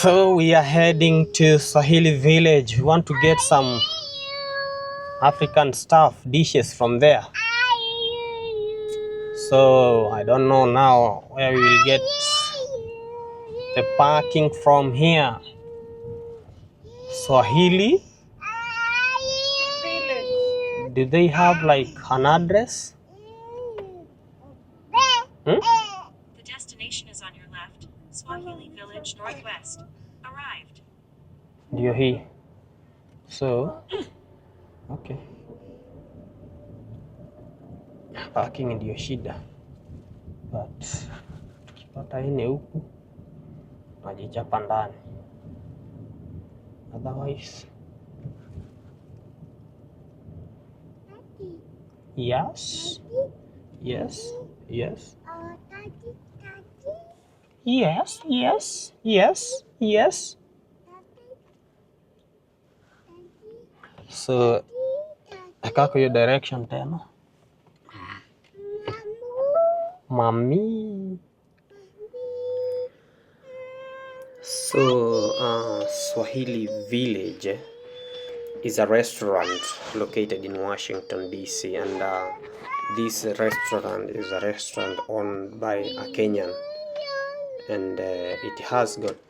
So we are heading to Swahili village. We want to get some African stuff, dishes from there. So I don't know now where we will get the parking from here. Swahili village. Do they have like an address? Hmm? The destination is on your left. Swahili village northwest. Arrived. Ndio hii. So, okay. Parking ndio shida. But tukipata ine huku najichapa ndani. Otherwise, yes. Yes. Yes. Yes, yes, yes, yes. So, akako hiyo direction tena. Mami. So, Swahili Village is a restaurant located in Washington, D.C. And this restaurant is a restaurant owned by a Kenyan. And it has got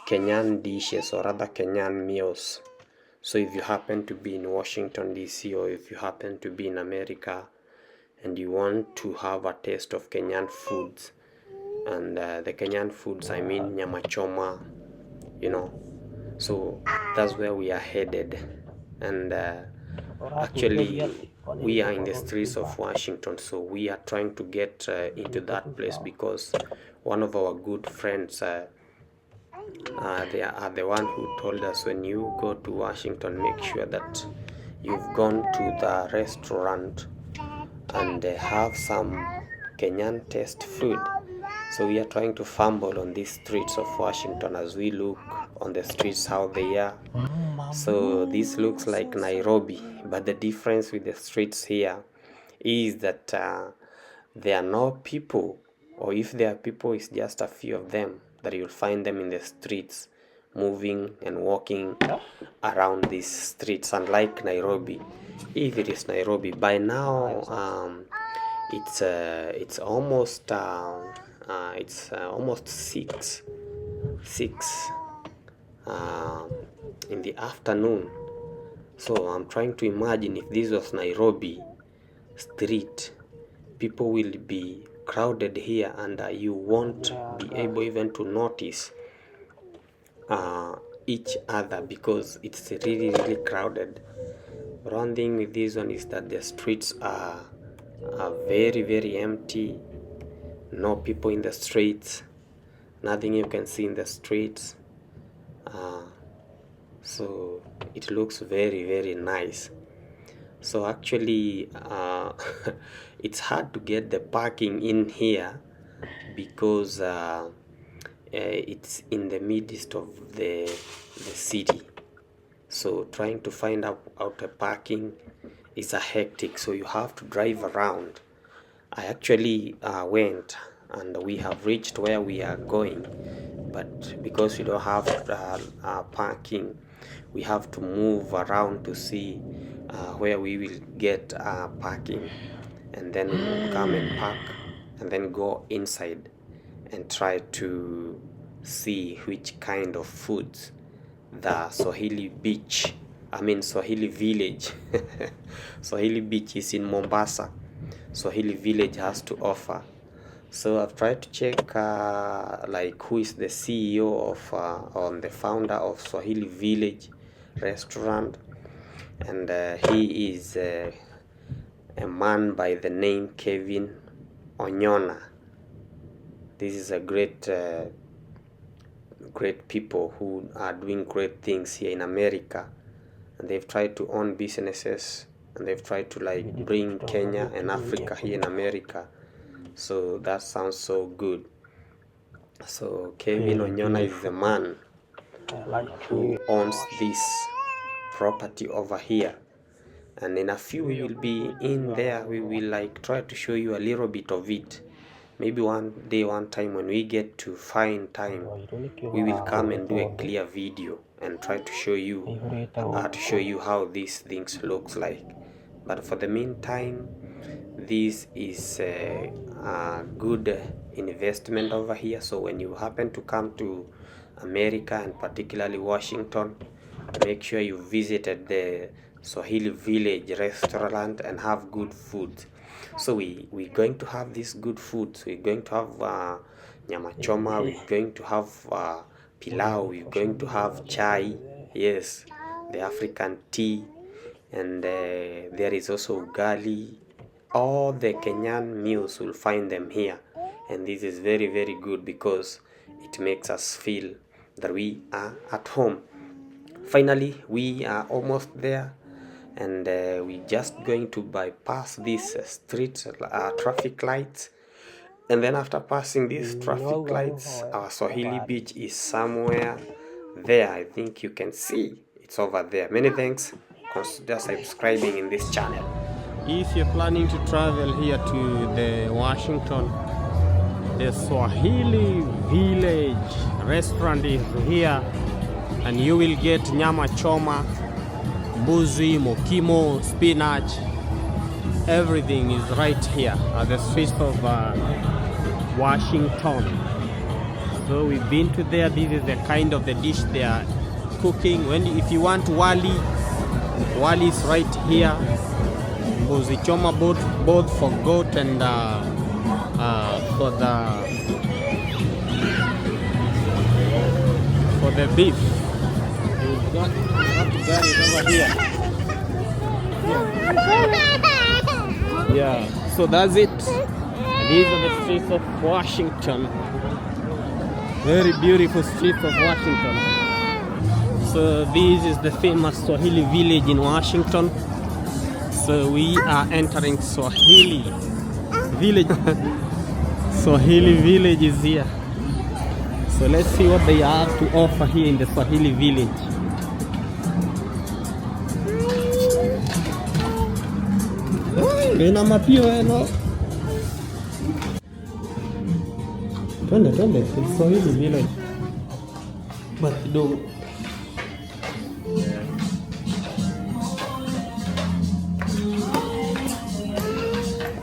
Kenyan dishes or other Kenyan meals. So if you happen to be in Washington, D.C. or if you happen to be in America and you want to have a taste of Kenyan foods, and the Kenyan foods, I mean Nyama Choma, you know, so that's where we are headed. And actually we are in the streets of Washington, so we are trying to get into that place because one of our good friends, they are the one who told us, when you go to Washington, make sure that you've gone to the restaurant and have some Kenyan taste food. So we are trying to fumble on these streets of Washington as we look on the streets how they are. So this looks like Nairobi, but the difference with the streets here is that there are no people, or if there are people, it's just a few of them that you'll find them in the streets moving and walking around these streets. Unlike Nairobi, if it is Nairobi by now, it's almost almost six in the afternoon. So I'm trying to imagine if this was Nairobi street, people will be crowded here, and you won't be able even to notice each other because it's really crowded. One thing with this one is that the streets are very empty. No people in the streets, nothing you can see in the streets. So it looks very nice. So actually it's hard to get the parking in here because it's in the midst of the city. So trying to find out a parking is a hectic, so you have to drive around. I actually went and we have reached where we are going, but because we don't have parking, we have to move around to see where we will get parking, and then we will come and park and then go inside and try to see which kind of foods the Swahili village Swahili beach is in Mombasa. Swahili village has to offer. So I've tried to check like who is the CEO of or the founder of Swahili Village restaurant, and he is a man by the name Kevin Onyona. This is a great people who are doing great things here in America, and they've tried to own businesses, and they've tried to like bring Kenya and Africa here in America. So that sounds so good. So Kevin Onyona is the man who owns this property over here, and in a few we will be in there. We will like try to show you a little bit of it, maybe one day, one time when we get to find time, we will come and do a clear video and try to show you how these things looks like. But for the meantime, this is a good investment over here. So when you happen to come to America, and particularly Washington, make sure you visited the Swahili village restaurant and have good food. So we're going to have this good food. So we're going to have Nyama Choma, we're going to have pilau, we're going to have chai, yes, the African tea, and there is also ugali. All the Kenyan meals, will find them here, and this is very, very good because it makes us feel that we are at home. Finally, we are almost there, and we're just going to bypass this street traffic lights, and then after passing these traffic lights, our Swahili beach is somewhere there. I think you can see it's over there. Many thanks. Consider subscribing in this channel. If you're planning to travel here to the Washington, the Swahili village restaurant is here, and you will get Nyama Choma, mbuzi, mokimo, spinach. Everything is right here at the streets of Washington. So we've been to there. This is the kind of the dish they are cooking. If you want wali is right here. Mbuzi choma, both for goat and for the beef. You've got it over here. Yeah, so that's it. These are the streets of Washington. Very beautiful streets of Washington. So this is the famous Swahili village in Washington. So we are entering Swahili village. Swahili village is here. So let's see what they have to offer here in the Swahili village. Twende, it's Swahili village. But kidogo.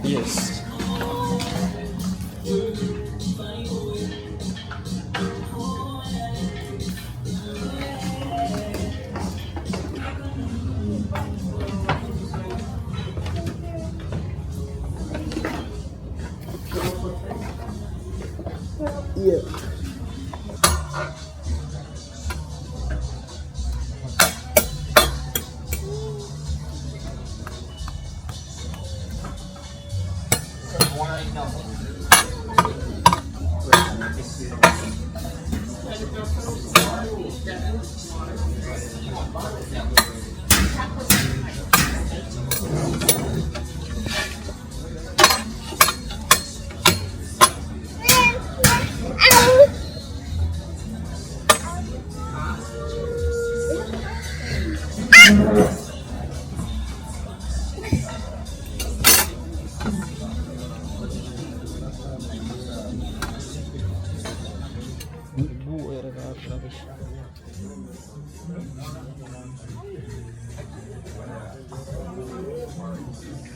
Yes. Yeah.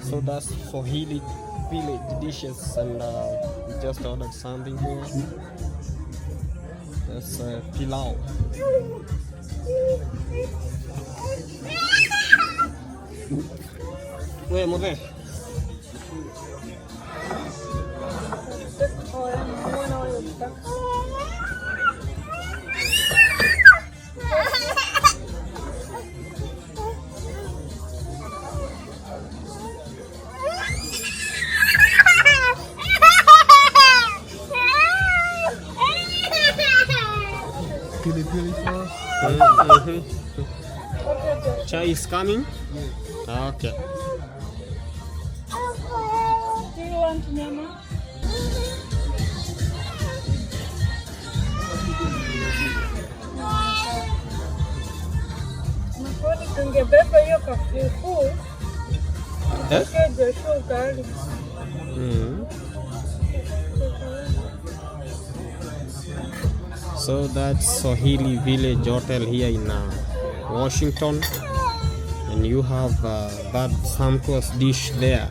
So that's Swahili village dishes, and we just ordered something here. That's pilau. Wait, move. Chai is coming? Yeah. Okay. Do you want nyama? Mkoni tungebeba hiyo kafufu. Kesho ugali. So that's Swahili Village Hotel here in Washington, and you have that sumptuous dish there.